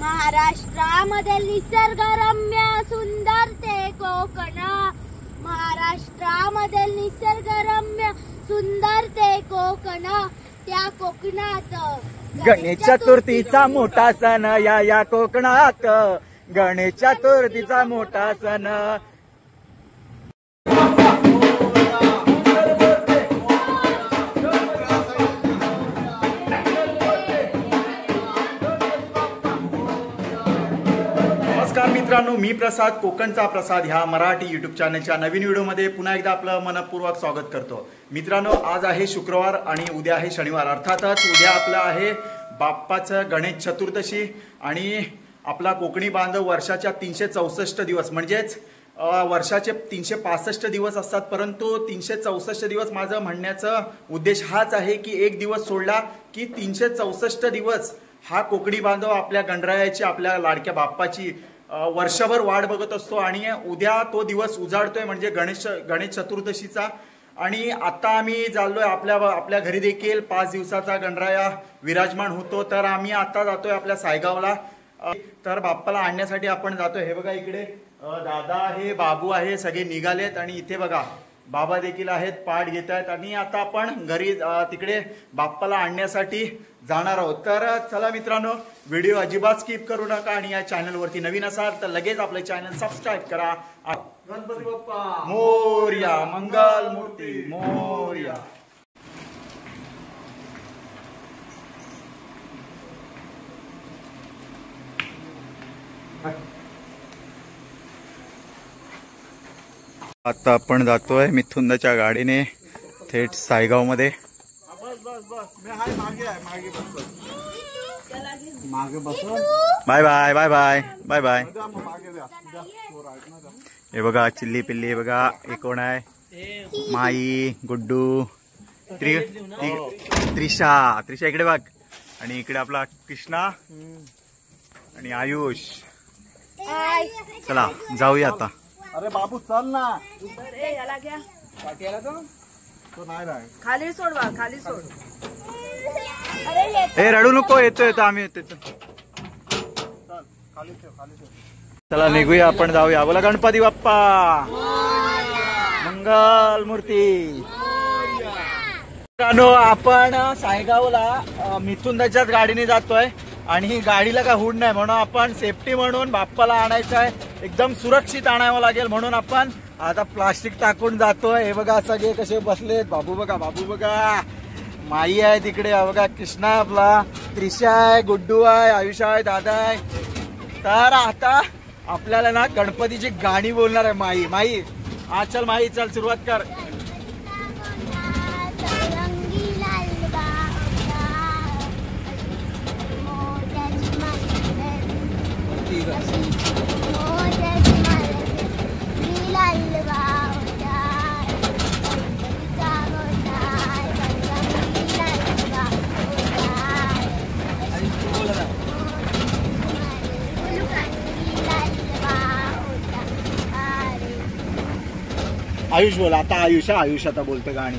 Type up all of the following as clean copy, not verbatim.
महाराष्ट्रामध्ये निसर्गरम्य सुंदर ते कोकण, महाराष्ट्रामध्ये निसर्गरम्य सुंदर ते कोकण, त्या कोकणात गणेश चतुर्थीचा मोठा सण या कोकणात, गणेश चतुर्थीचा मोठा सण. नमस्कार मित्रांनो, मी प्रसाद, कोकणचा प्रसाद ह्या मराठी यूट्यूब चॅनलच्या नवीन व्हिडिओमध्ये पुन्हा एकदा आपलं मनपूर्वक स्वागत करतो. मित्रांनो, आज आहे शुक्रवार आणि उद्या आहे शनिवार. अर्थातच उद्या आपलं आहे बाप्पाचं गणेश चतुर्दशी आणि आपला कोकणी बांधव वर्षाच्या 364 दिवस म्हणजेच वर्षाचे 365 दिवस असतात, परंतु 364 दिवस माझं म्हणण्याचा उद्देश हाच आहे की एक दिवस सोडला की 364 दिवस हा कोकणी बांधव आपल्या गणरायाची, आपल्या लाडक्या बाप्पाची वर्षभर वाट बघत असतो. आणि उद्या तो दिवस उजाडतोय म्हणजे गणेश चतुर्दशीचा. आणि आता आम्ही चाललोय आपल्या घरी देखील 5 दिवसाचा गणराया विराजमान होतो. तर आम्ही आता जातोय आपल्या सायगावला. तर बाप्पाला आणण्यासाठी आपण जातोय. हे बघा, इकडे दादा आहे, बाबू आहे, सगळे निघालेत. आणि इथे बघा बाबा देखील आहेत, पाठ घेत आहेत. आणि आता आपण घरी तिकडे बाप्पाला आणण्यासाठी जाणार आहोत. तर चला मित्रांनो, व्हिडिओ अजिबात स्किप करू नका. आणि या चॅनलवरती नवीन असाल तर लगेच आपलं चॅनल सबस्क्राईब करा. गणपती बाप्पा मोरया, मंगल मूर्ती मोरया. आता आपण जातोय मिथुंदाच्या गाडीने थेट सायगाव मध्ये. Bye bye bye bye bye bye. हे बघा चिल्ली पिल्ली, हे बघा हे कोण आहे, माई, गुड्डू, त्रिशा इकडे बघ. आणि इकडे आपला कृष्णा आणि आयुष. चला जाऊया आता. अरे बाबू चल ना. याला घ्या, तो नाही खाली सोड, खाली सोड. हे रडू नको, येतोय आम्ही येतो. चला निघूया, आपण जाऊया. बोला गणपती बाप्पा मंगल मूर्ती. आपण सायगावला मिथुंदाच्याच गाडीने जातोय. आणि ही गाडीला काय हुड नाही, म्हणून आपण सेफ्टी म्हणून बाप्पाला आणायचं आहे, एकदम सुरक्षित आणावं लागेल. म्हणून आपण आता प्लास्टिक टाकून जातोय. हे बघा सगळे कसे बसलेत. बाबू बघा, माई आहे तिकडे, बघा कृष्णा आपला, त्रिशा आहे, गुड्डू आहे, आयुष आहे, दादा आहे. तर आता आपल्याला ना गणपतीची गाणी बोलणार आहे माई. चल माई, चल सुरुवात कर. आयुष बोला आता. आयुष आता बोलतो गाणी.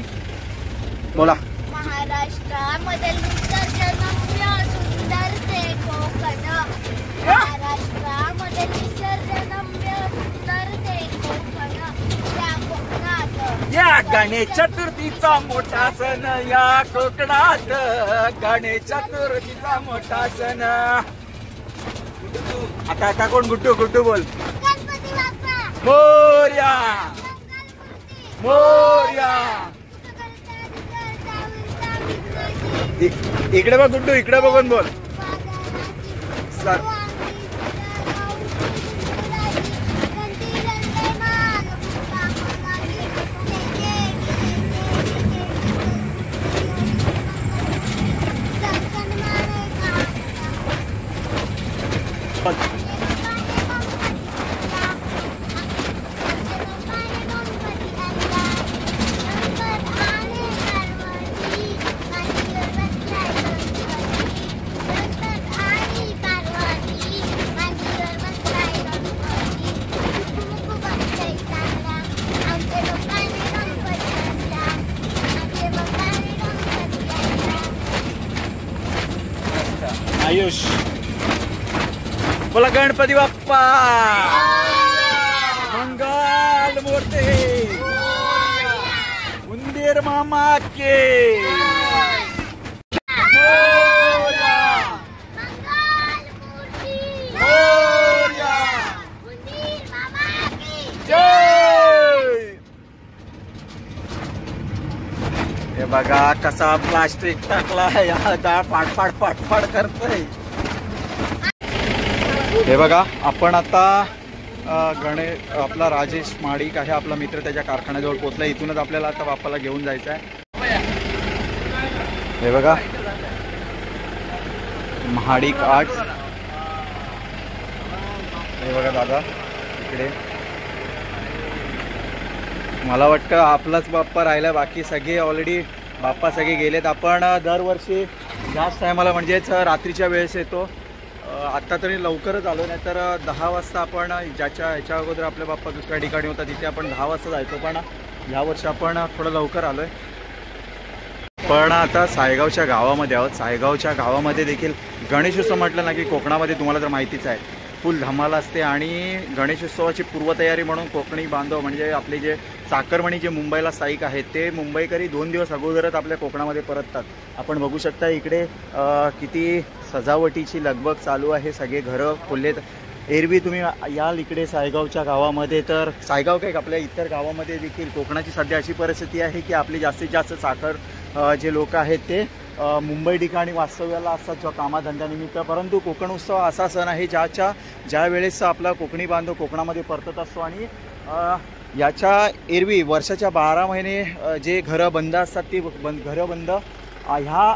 बोला. महाराष्ट्रामध्ये निसर्गरम्य सुंदर ते कोकण, महाराष्ट्रामध्ये निसर्गरम्य सुंदर ते कोकण, त्या कोकणात या गणेश चतुर्थीचा मोठा सण, या कोकणात गणेश चतुर्थीचा मोठा सण. आता कोण? गुड्डू बोल. गणपती बाप्पा मोरया मोरया. इकडे बघ गुड्डू, इकडे बघून बोल. आयुष बोला गणपती बाप्पा मंगल मूर्ती उंदीर मामा के हे बघा कसा प्लास्टिक टाकला या डाळ फाटफाट फाटफाट करतोय. हे बघा आपण आता आपला राजेश माडिक आहे आपला मित्र त्याच्या कारखान्याजवळ पोहोचला. इथूनच आपल्याला आता बाप्पाला घेऊन जायचं आहे. हे बघा महाडिक आर्ट्स. हे बघा दादा इकडे. मला वाटतं आपलाच बाप्पा राहिला, बाकी सगळे ऑलरेडी बाप्पा सगळे गेलेत. आपण दरवर्षी याच टायमाला म्हणजेच रात्रीच्या वेळेस येतो. आत्ता तरी लवकरच आलो, नाही तर 10 वाजता आपण ह्याच्या अगोदर आपल्या बाप्पा दुसऱ्या ठिकाणी होता तिथे आपण 10 वाजता जायचो. पण यावर्षी आपण थोडं लवकर आलो आहे. पण आता सायगावच्या गावामध्ये आहोत. सायगावच्या गावामध्ये देखील गणेशोत्सव म्हटलं ना की कोकणामध्ये तुम्हाला तर माहितीच आहे फुल धमाल असते. आणि गणेशोत्सवाची पूर्वतयारी म्हणून कोकणी बांधव म्हणजे आपले जे चाकरमणी जे मुंबईला स्थायिक आहेत ते मुंबईकरी 2 दिवस अगोदरच आपल्या कोकणामध्ये परततात. आपण बघू शकता इकडे किती सजावटीची लगबग चालू आहे. सगळे घरं खोललेत. एरवी तुम्ही याल इकडे सायगावच्या गावामध्ये तर सायगाव काय आपल्या इतर गावामध्ये देखील कोकणाची सध्या अशी परिस्थिती आहे की आपली जास्तीत जास्त चाकर जे लोक आहेत ते मुंबई ठिकाणी वास्तव्याला असतात किंवा कामाधंद्यानिमित्त. परंतु कोकण उत्सव असा सण आहे ज्या वेळेस आपला कोकणी बांधव कोकणामध्ये परतत असतो. आणि याच्या एरवी वर्षाच्या 12 महिने जे घरं बंद असतात ती घरं बंद ह्या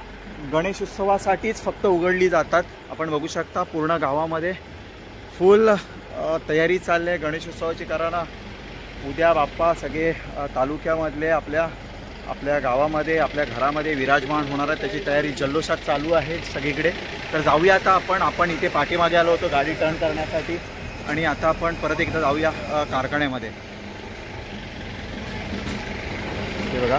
गणेशोत्सवासाठीच फक्त उघडली जातात. आपण बघू शकता पूर्ण गावामध्ये फुल तयारी चालली आहे गणेशोत्सवाची. कारण उद्या बाप्पा सगळे तालुक्यामधले आपल्या गावामध्ये आपल्या घरामध्ये विराजमान होणार आहे. त्याची तयारी जल्लोषात चालू आहे सगळीकडे. तर जाऊया आता आपण इथे पाठीमागे आलो होतो गाडी टर्न करण्यासाठी आणि आता आपण परत एकदा जाऊया कारखान्यामध्ये. हे बघा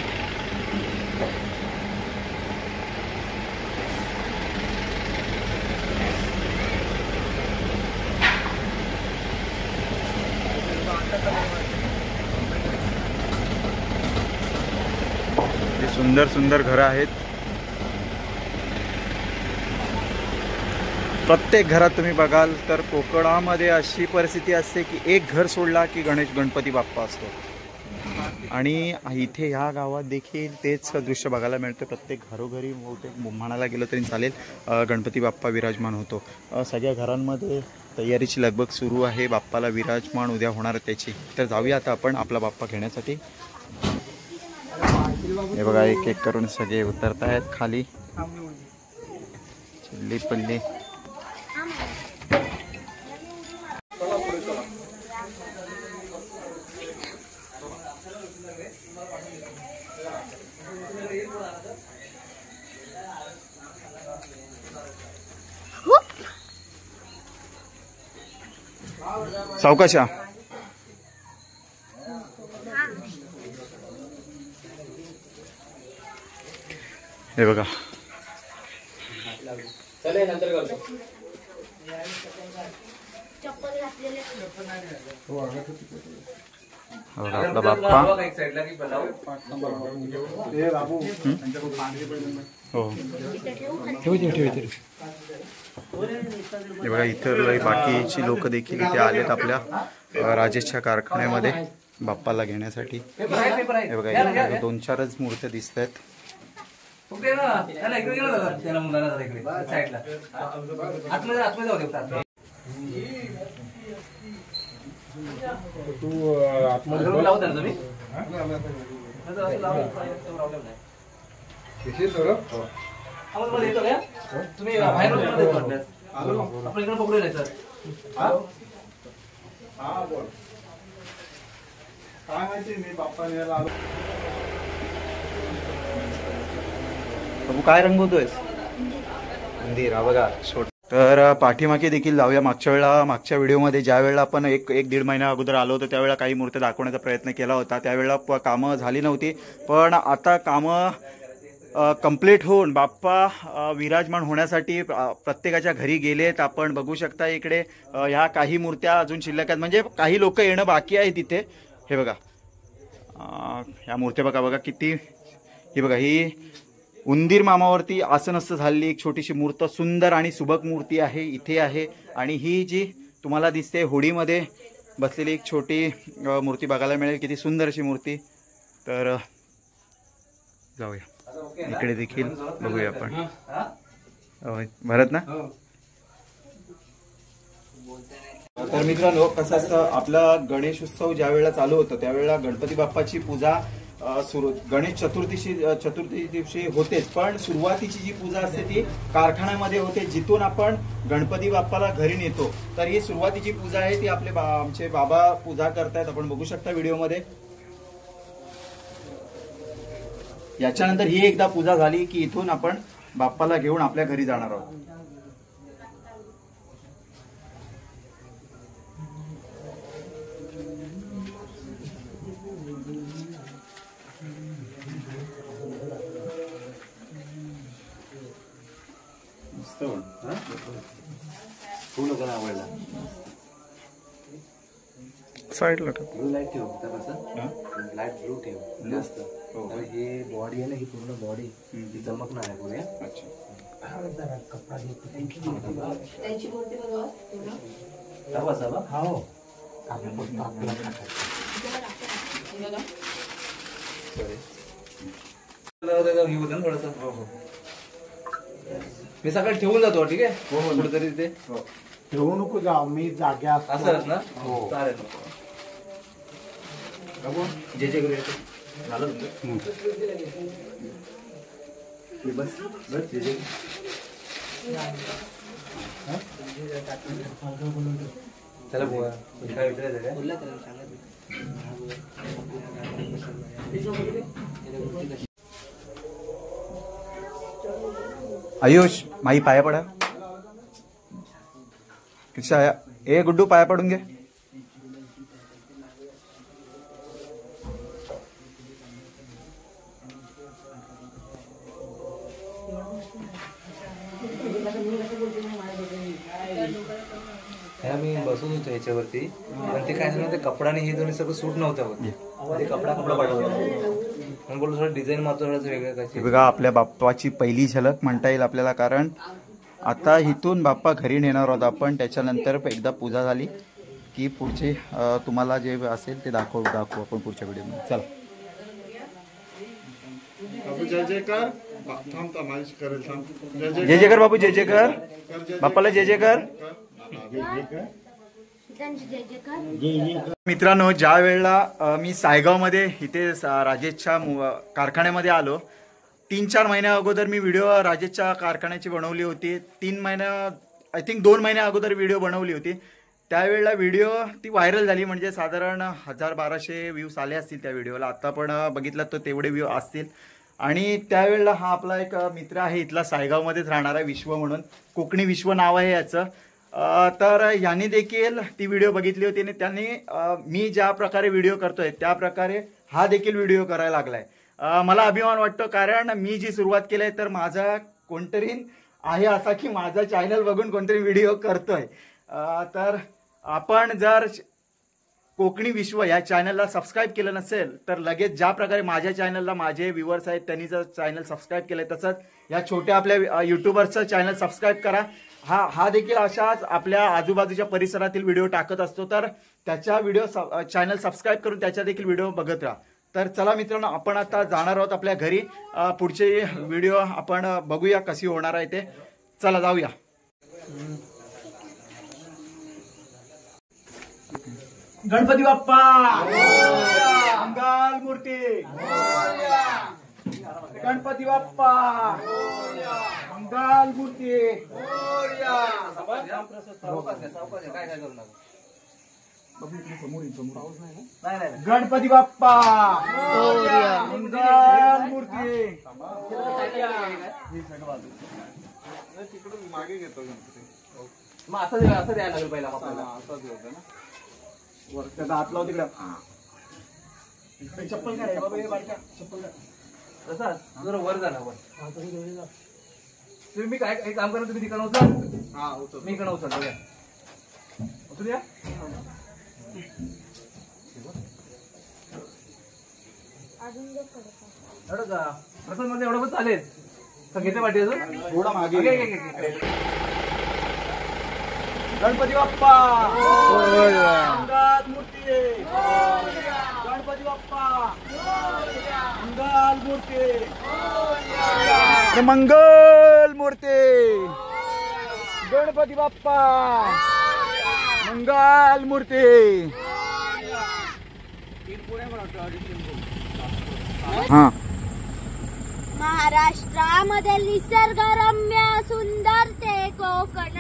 सुंदर सुंदर घरं आहेत. प्रत्येक घरात तुम्ही बघाल तर कोकणामध्ये अशी परिस्थिती असते की एक घर सोडला की गणपती बाप्पा असतो. आणि इथे ह्या गावात देखील तेच दृश्य बघायला मिळतं. प्रत्येक घरोघरी बहुतेक म्हणायला गेलं तरी चालेल गणपती बाप्पा विराजमान होतो. सगळ्या घरांमध्ये तयारीची लगबग सुरू आहे बाप्पाला विराजमान उद्या होणार त्याची. तर जाऊया आता आपण आपला बाप्पा घेण्यासाठी. हे बघा एक एक करून सगळे उतरत आहेत खाली. चिल्ली पल्ली सावकाशा. हे बघा आपला बाप्पा. हो हे बघा इतर बाकीची लोक देखील इथे आलेत आपल्या राजेशच्या कारखान्यामध्ये बाप्पाला घेण्यासाठी. हे बघा 2-4च मूर्त्या दिसत आहेत. बाबू काय रंगवतोयस? मंदिर. हा बघा छोट. तर पाठीमागे देखील जाऊया. मागच्या व्हिडिओमध्ये ज्या वेळेला आपण एक 1-1.5 महिन्या अगोदर आलो होतो त्यावेळेला काही मूर्ती दाखवण्याचा प्रयत्न केला होता. त्यावेळेला कामं झाली नव्हती. पण आता कामं कंप्लीट होऊन बाप्पा विराजमान होण्यासाठी प्रत्येकाच्या घरी गेलेत. आपण बघू शकता इकडे ह्या काही मूर्त्या अजून शिल्लक आहेत, म्हणजे काही लोक येणं बाकी आहे तिथे. हे बघा ह्या मूर्त्या बघा किती. ही बघा ही उंदीर मामावरती आसनस्थ झालेली एक छोटीशी मूर्त सुंदर आणि सुबक मूर्ती आहे इथे आहे. आणि ही जी तुम्हाला दिसते होडीमध्ये बसलेली एक छोटी मूर्ती बघायला मिळेल. किती सुंदर अशी मूर्ती. तर जाऊया इकडे देखील बघूया आपण. भरत ना. तर मित्रांनो कसं असतं आपला गणेश उत्सव ज्या वेळेला चालू होतो त्यावेळेला गणपती बाप्पाची पूजा सुरू गणेश चतुर्थी दिवशी होतेच, पण सुरुवातीची जी पूजा असते ती कारखान्यामध्ये होते जिथून आपण गणपती बाप्पाला घरी नेतो. तर ही सुरुवातीची पूजा आहे ती आपले आमचे बाबा पूजा करतायत. आपण बघू शकता व्हिडिओमध्ये. याच्यानंतर ही एकदा पूजा झाली की इथून आपण बाप्पाला घेऊन आपल्या घरी जाणार आहोत. साईडला ब्लू लाईट ठेव कसं लाईट ब्लू ठेव जास्त. हे बॉडी आहे ना ही पूर्ण बॉडी ही चमकणार आहे पुढे. कपडा थोडस. मी सकाळी ठेवून जातो. ठीक आहे कुठेतरी तिथे ठेवू नको जाऊ मी जाग्या असं ना. चालेल जे जे झालं बस बस जे जे चला बोला काय विचारायचं आयुष माई पाया पडा. किस्सा ए गुड्डू पाया पडून घे. मी बसत होतो ह्याच्यावरती पण ते काय झालं ते कपडा आणि हे दोन्ही सगळं सूट नव्हतं होत. ते कपडा पाठवला म्हणून बोललो थोडं डिझाईन मारतो वेगळं काय. बघा आपल्या बाप्पाची पहिली झलक म्हणता येईल आपल्याला, कारण आता इथून बाप्पा घरी नेणार आहोत आपण. त्याच्यानंतर एकदा पूजा झाली की पुढचे तुम्हाला जे असेल ते दाखवू आपण पुढच्या व्हिडिओमध्ये. चला जय जयकार. थांबता माझी करेल थांब. जय जय कर बापू. जय जय कर बाप्पाला. जय जय कर. मित्रांनो ज्या वेळेला मी सायगावमध्ये इथे राजेशच्या कारखान्यामध्ये आलो 3-4 महिन्या अगोदर मी व्हिडिओ राजेशच्या कारखान्याची बनवली होती. 3 महिन्या आय थिंक 2 महिन्या अगोदर व्हिडिओ बनवली होती. त्यावेळेला व्हिडिओ ती व्हायरल झाली, म्हणजे साधारण 1000-1200 व्ह्यूज आले असतील त्या व्हिडिओला. आता पण बघितलं तर तेवढे व्ह्यू असतील. आणि त्यावेळेला हा आपला एक मित्र आहे इथला सायगावमध्येच राहणारा विश्व म्हणून, कोकणी विश्व नाव आहे याचं. तर यांनी देखील ती व्हिडिओ बघितली होती आणि त्यांनी मी ज्या प्रकारे व्हिडिओ करतोय त्या प्रकारे हा देखील व्हिडिओ करायला लागलाय. मला अभिमान वाटतो, कारण मी जी सुरुवात केली आहे तर माझा कोणतरी आहे असा की माझा चॅनल बघून कोणतरी व्हिडिओ करतोय. तर आपण जर कोकणी विश्व या चॅनलला सबस्क्राईब केलं नसेल तर लगेच ज्या प्रकारे माझ्या चॅनलला माझे व्ह्युअर्स आहेत त्यांनी जर चॅनल सबस्क्राईब केलंय तसंच या छोट्या आपल्या युट्यूबरचं चॅनल सबस्क्राईब करा. हा देखील अशाच आपल्या आजूबाजूच्या परिसरातील व्हिडिओ टाकत असतो, तर त्याच्या व्हिडिओ चॅनल सबस्क्राईब करून त्याच्या देखील व्हिडिओ बघत राहा. तर चला मित्रांनो आपण आता जाणार आहोत आपल्या घरी. पुढचे व्हिडिओ आपण बघूया कशी होणार आहे ते. चला जाऊया. गणपती बाप्पा मंगल मूर्ती. गणपती बाप्पा मंगल मूर्ती. गणपती बाप्पा मंगल मूर्ती. तिकडून मागे घेतो गणपती. मग असं द्यायला लागेल पहिला आपल्याला. असं देतो ना. त्याचा हात लाव तिकडे. चप्पल काय बाबा, हे बारका चप्पल काय. प्रसाद जरा वर जा ना वर. तुम्ही काय एक काम करा, तुम्ही तिकडे उचला, मी इकडे उचलतो. उचलूया. एवढं का प्रसाद मध्ये एवढं पण चालेल का? घेते पाठी अजून थोडा मागे. गणपती बाप्पा मंगल मूर्ती. गणपती बाप्पा मंगल मूर्ती. मंगल मूर्ती. गणपती बाप्पा मंगल मूर्ती. हा. महाराष्ट्रामध्ये निसर्गरम्य सुंदर ते कोकण.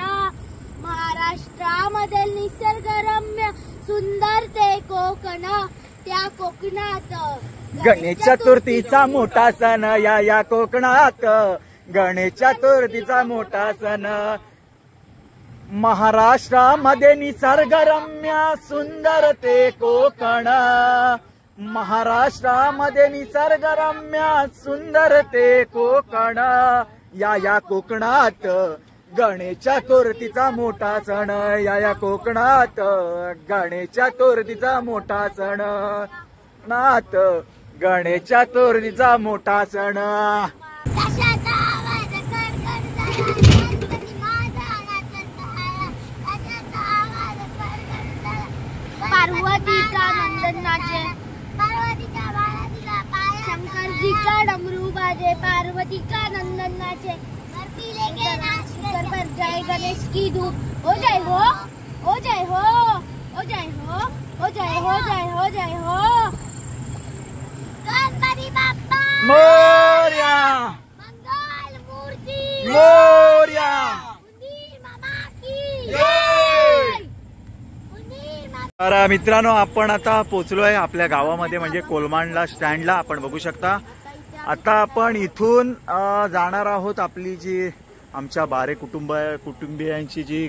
महाराष्ट्रामध्ये निसर्गरम्य सुंदर ते कोकण. त्या कोकणात गणेश चतुर्थीचा मोठा सण या कोकणात. गणेश चतुर्थीचा मोठा सण. महाराष्ट्रामध्ये निसर्गरम्य सुंदर ते कोकण. महाराष्ट्रामध्ये निसर्गरम्य सुंदर ते कोकण. या कोकणात गणेश चतुर्थीचा मोठा सण. या कोकणात गणेश चतुर्थीचा मोठा सण. नाथ गणेश चतुर्थीचा मोठा सण. कशाचा आवाज कडकड झाला, गणपती माझा नाचत आहे. कशाचा आवाज कडकड झाला, पार्वतीचा नंदनाचे. पार्वतीच्या बाळातीला पाया. शंकरजीचा डमरू बाजे, पार्वतीचा नंदनाचे. बर्फी लेके नाच कर जय गणेश की धूप. हो जय हो, हो जय हो, हो जय हो, हो जय हो, जय हो, जय हो. गणपती बाप्पा मोरया. मंगल मूर्ती. मोरया. उंदीर मामा की जय. उंदीर मामा. तर मित्रांनो, आपण आता पोहोचलोय आपल्या गावामध्ये, म्हणजे कोलमांडला स्टँडला. आपण बघू शकता. आता आपण इथून जाणार आहोत आपली जी आमच्या बारे कुटुंबियांची जी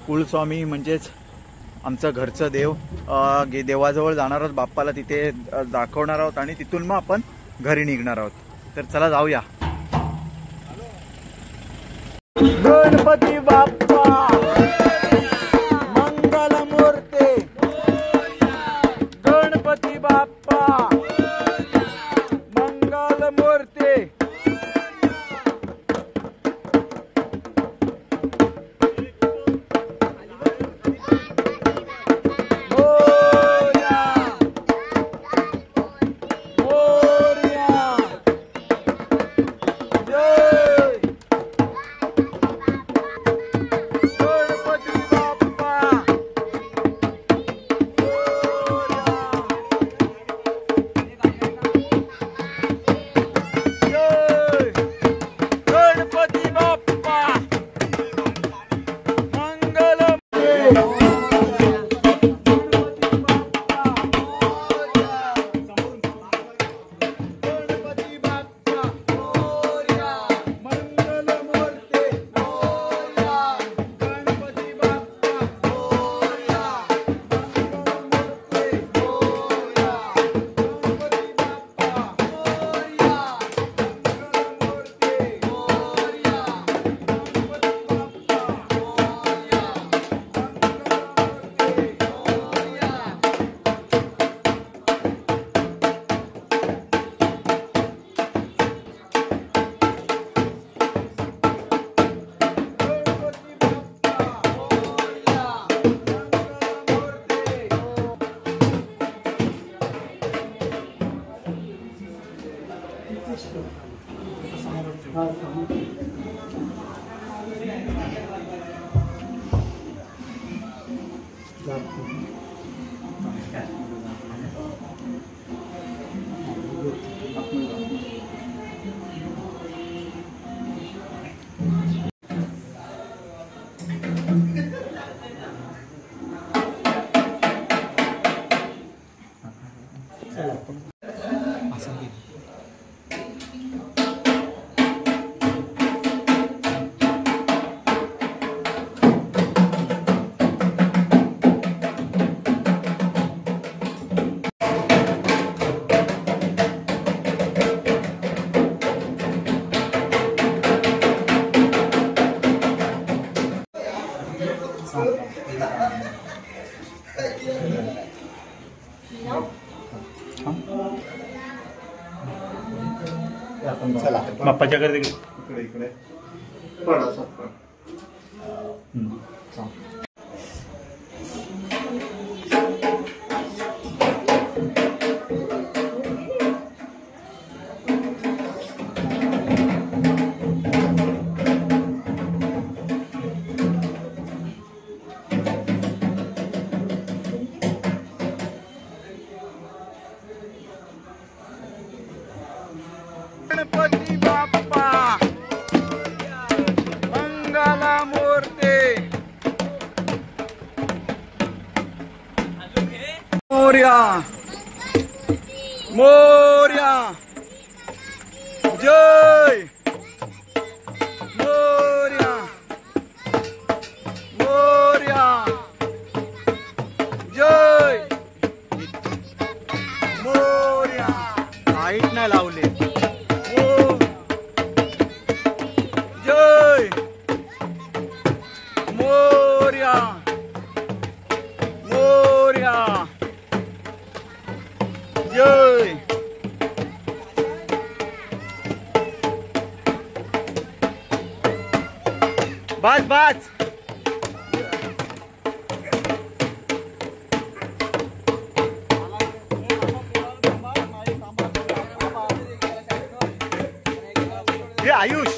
कुलस्वामी म्हणजेच आमचं घरचं देव, देवाजवळ जाणार आहोत. बाप्पाला तिथे दाखवणार आहोत आणि तिथून मग आपण घरी निघणार आहोत. तर चला जाऊया. गणपती बाप्पा मंगल मूर्ती. गणपती बाप्पा मंगल मूर्ती. चला बाप्पाच्या घरी इकडे इकडे पड असं पड. गणपती बाप्पा मंगला मूर्ती मोरया मोरया जय मोरया मोरया जय मोरया. लाईट नाही लावले. जय मोरया मोरया जय. बस बस. हे आयुष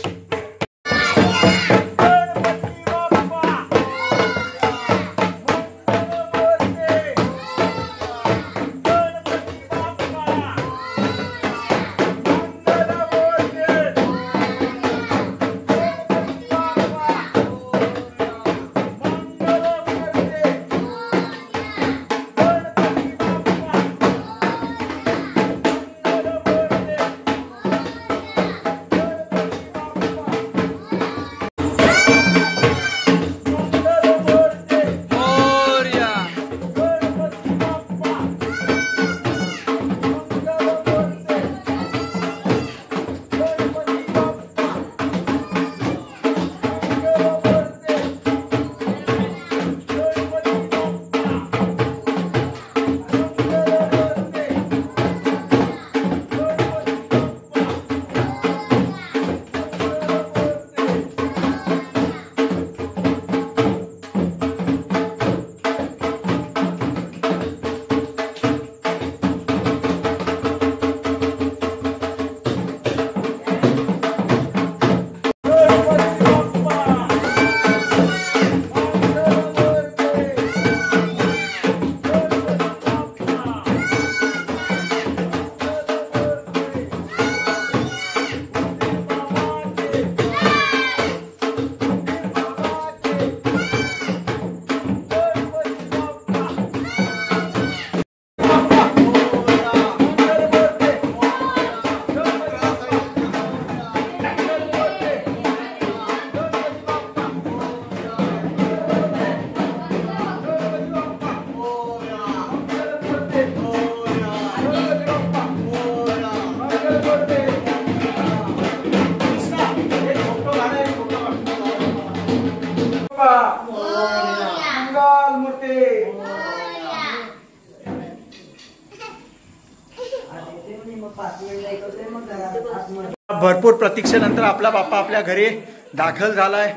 भरपूर प्रतीक्षेनंतर आपला बाप्पा आपल्या घरी दाखल झालाय,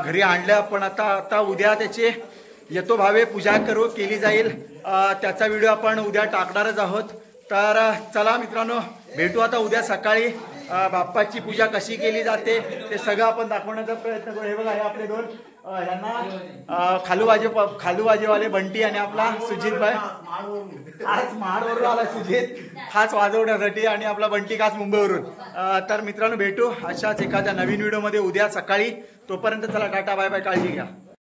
घरी आणल्या. पण आता उद्या त्याची येतो भावे पूजा केली जाईल. त्याचा व्हिडिओ आपण उद्या टाकणारच आहोत. तर चला मित्रांनो, भेटू आता उद्या सकाळी. बाप्पाची पूजा कशी केली जाते ते सगळं आपण दाखवण्याचा प्रयत्न करू. हे बघा, हे आपले दोन यांना खालूबाजीवाले बंटी आणि आपला सुजित भाई. आज महाडवरून आला सुजित खास वाजवण्यासाठी आणि आपला बंटी खास मुंबईवरून. तर मित्रांनो, भेटू अशाच एखाद्या नवीन व्हिडिओमध्ये उद्या सकाळी. तोपर्यंत चला, टाटा बाय बाय, काळजी घ्या.